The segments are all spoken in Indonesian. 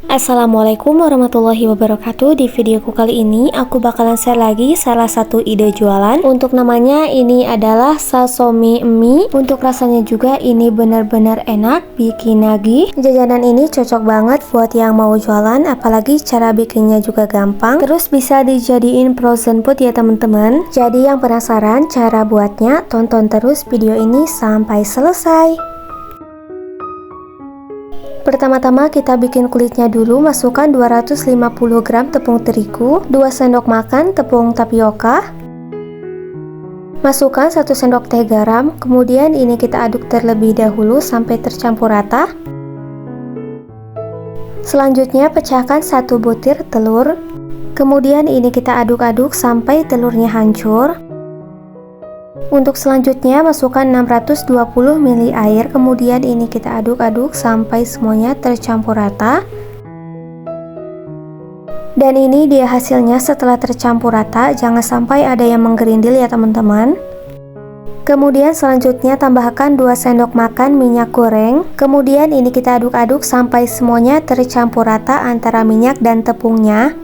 Assalamualaikum warahmatullahi wabarakatuh. Di videoku kali ini aku bakalan share lagi salah satu ide jualan. Untuk namanya ini adalah sashimi mie. Untuk rasanya juga ini benar-benar enak, bikin nagih. Jajanan ini cocok banget buat yang mau jualan, apalagi cara bikinnya juga gampang. Terus bisa dijadiin frozen food ya teman-teman. Jadi yang penasaran cara buatnya, tonton terus video ini sampai selesai. Pertama-tama kita bikin kulitnya dulu. Masukkan 250 gram tepung terigu, 2 sendok makan tepung tapioka, masukkan 1 sendok teh garam. Kemudian ini kita aduk terlebih dahulu sampai tercampur rata. Selanjutnya pecahkan 1 butir telur. Kemudian ini kita aduk-aduk sampai telurnya hancur. Untuk selanjutnya masukkan 620 ml air. Kemudian ini kita aduk-aduk sampai semuanya tercampur rata. Dan ini dia hasilnya setelah tercampur rata. Jangan sampai ada yang menggerindil ya teman-teman. Kemudian selanjutnya tambahkan 2 sendok makan minyak goreng. Kemudian ini kita aduk-aduk sampai semuanya tercampur rata antara minyak dan tepungnya.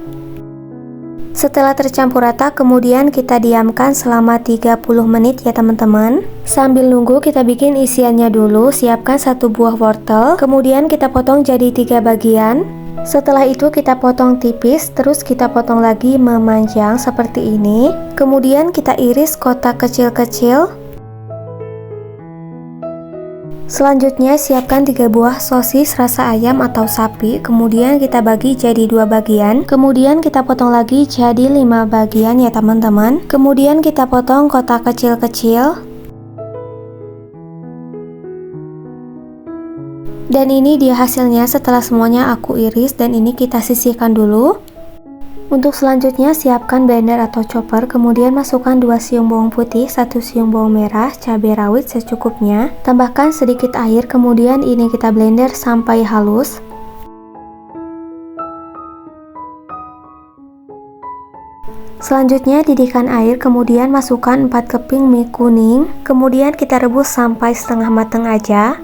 Setelah tercampur rata, kemudian kita diamkan selama 30 menit ya teman-teman. Sambil nunggu kita bikin isiannya dulu. Siapkan 1 buah wortel, kemudian kita potong jadi 3 bagian. Setelah itu kita potong tipis, terus kita potong lagi memanjang seperti ini. Kemudian kita iris kotak kecil-kecil. Selanjutnya siapkan 3 buah sosis rasa ayam atau sapi. Kemudian kita bagi jadi 2 bagian. Kemudian kita potong lagi jadi 5 bagian ya teman-teman. Kemudian kita potong kotak kecil-kecil. Dan ini dia hasilnya setelah semuanya aku iris, dan ini kita sisihkan dulu. Untuk selanjutnya siapkan blender atau chopper, kemudian masukkan 2 siung bawang putih, 1 siung bawang merah, cabai rawit secukupnya. Tambahkan sedikit air, kemudian ini kita blender sampai halus. Selanjutnya didihkan air, kemudian masukkan 4 keping mie kuning. Kemudian kita rebus sampai setengah matang aja.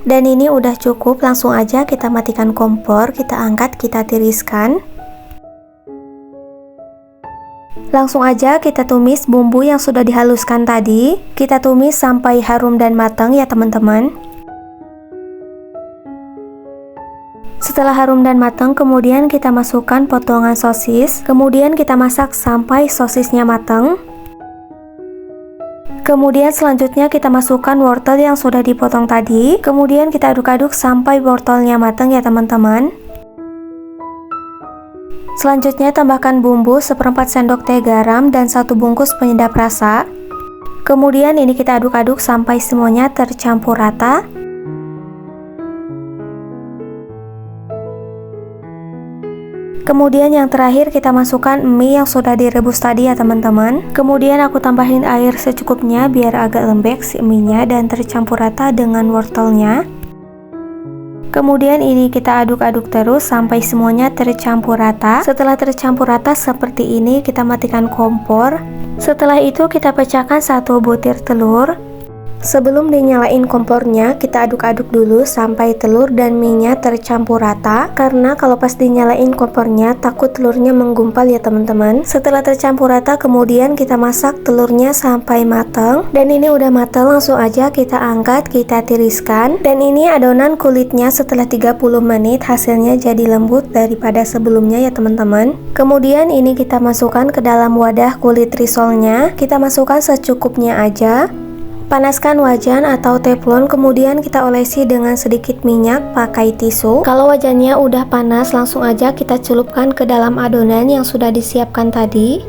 Dan ini udah cukup, langsung aja kita matikan kompor, kita angkat, kita tiriskan. Langsung aja kita tumis bumbu yang sudah dihaluskan tadi. Kita tumis sampai harum dan matang ya teman-teman. Setelah harum dan matang, kemudian kita masukkan potongan sosis. Kemudian kita masak sampai sosisnya matang. Kemudian selanjutnya kita masukkan wortel yang sudah dipotong tadi. Kemudian kita aduk-aduk sampai wortelnya matang ya teman-teman. Selanjutnya tambahkan bumbu 1/4 sendok teh garam dan 1 bungkus penyedap rasa. Kemudian ini kita aduk-aduk sampai semuanya tercampur rata. Kemudian yang terakhir kita masukkan mie yang sudah direbus tadi ya teman-teman. Kemudian aku tambahin air secukupnya biar agak lembek si mie-nya dan tercampur rata dengan wortelnya. Kemudian ini kita aduk-aduk terus sampai semuanya tercampur rata. Setelah tercampur rata seperti ini, kita matikan kompor. Setelah itu kita pecahkan 1 butir telur. Sebelum dinyalain kompornya, kita aduk-aduk dulu sampai telur dan mie-nya tercampur rata. Karena kalau pas dinyalain kompornya, takut telurnya menggumpal ya teman-teman. Setelah tercampur rata, kemudian kita masak telurnya sampai matang. Dan ini udah matang, langsung aja kita angkat, kita tiriskan. Dan ini adonan kulitnya setelah 30 menit, hasilnya jadi lembut daripada sebelumnya ya teman-teman. Kemudian ini kita masukkan ke dalam wadah kulit risolnya. Kita masukkan secukupnya aja. Panaskan wajan atau teflon, kemudian kita olesi dengan sedikit minyak pakai tisu. Kalau wajannya udah panas, langsung aja kita celupkan ke dalam adonan yang sudah disiapkan tadi.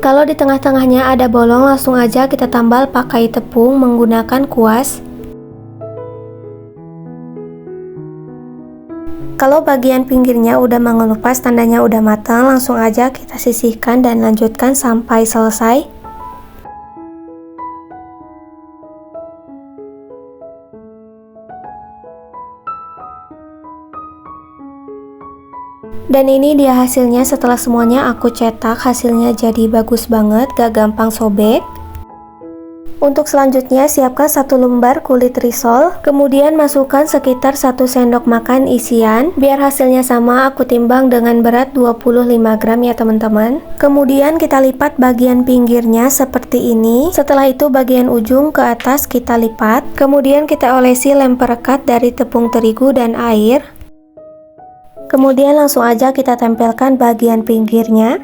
Kalau di tengah-tengahnya ada bolong, langsung aja kita tambal pakai tepung menggunakan kuas. Kalau bagian pinggirnya udah mengelupas, tandanya udah matang, langsung aja kita sisihkan dan lanjutkan sampai selesai. Dan ini dia hasilnya setelah semuanya aku cetak. Hasilnya jadi bagus banget, gak gampang sobek. Untuk selanjutnya siapkan 1 lembar kulit risol, kemudian masukkan sekitar 1 sendok makan isian. Biar hasilnya sama, aku timbang dengan berat 25 gram ya teman-teman. Kemudian kita lipat bagian pinggirnya seperti ini. Setelah itu bagian ujung ke atas kita lipat. Kemudian kita olesi lem perekat dari tepung terigu dan air. Kemudian langsung aja kita tempelkan bagian pinggirnya.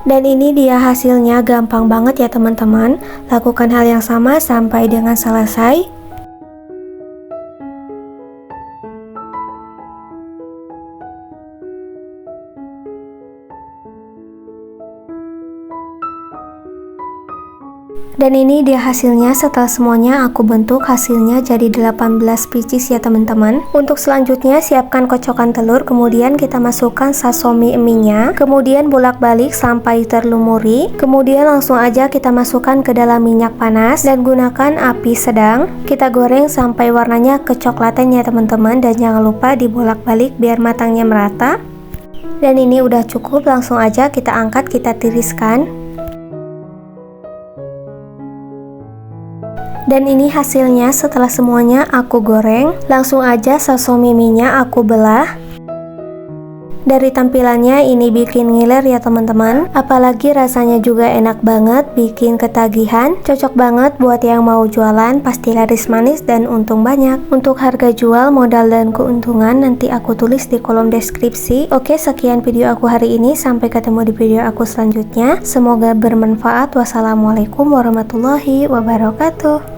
Dan ini dia hasilnya, gampang banget ya teman-teman. Lakukan hal yang sama sampai dengan selesai. Dan ini dia hasilnya setelah semuanya aku bentuk. Hasilnya jadi 18 pieces ya teman-teman. Untuk selanjutnya siapkan kocokan telur, kemudian kita masukkan sashimi eminya, kemudian bolak-balik sampai terlumuri. Kemudian langsung aja kita masukkan ke dalam minyak panas dan gunakan api sedang. Kita goreng sampai warnanya kecoklatan ya teman-teman, dan jangan lupa dibolak-balik biar matangnya merata. Dan ini udah cukup, langsung aja kita angkat, kita tiriskan. Dan ini hasilnya setelah semuanya aku goreng. Langsung aja sashimi eminya aku belah. Dari tampilannya ini bikin ngiler ya teman-teman. Apalagi rasanya juga enak banget, bikin ketagihan. Cocok banget buat yang mau jualan, pasti laris manis dan untung banyak. Untuk harga jual, modal dan keuntungan nanti aku tulis di kolom deskripsi. Oke, sekian video aku hari ini. Sampai ketemu di video aku selanjutnya. Semoga bermanfaat. Wassalamualaikum warahmatullahi wabarakatuh.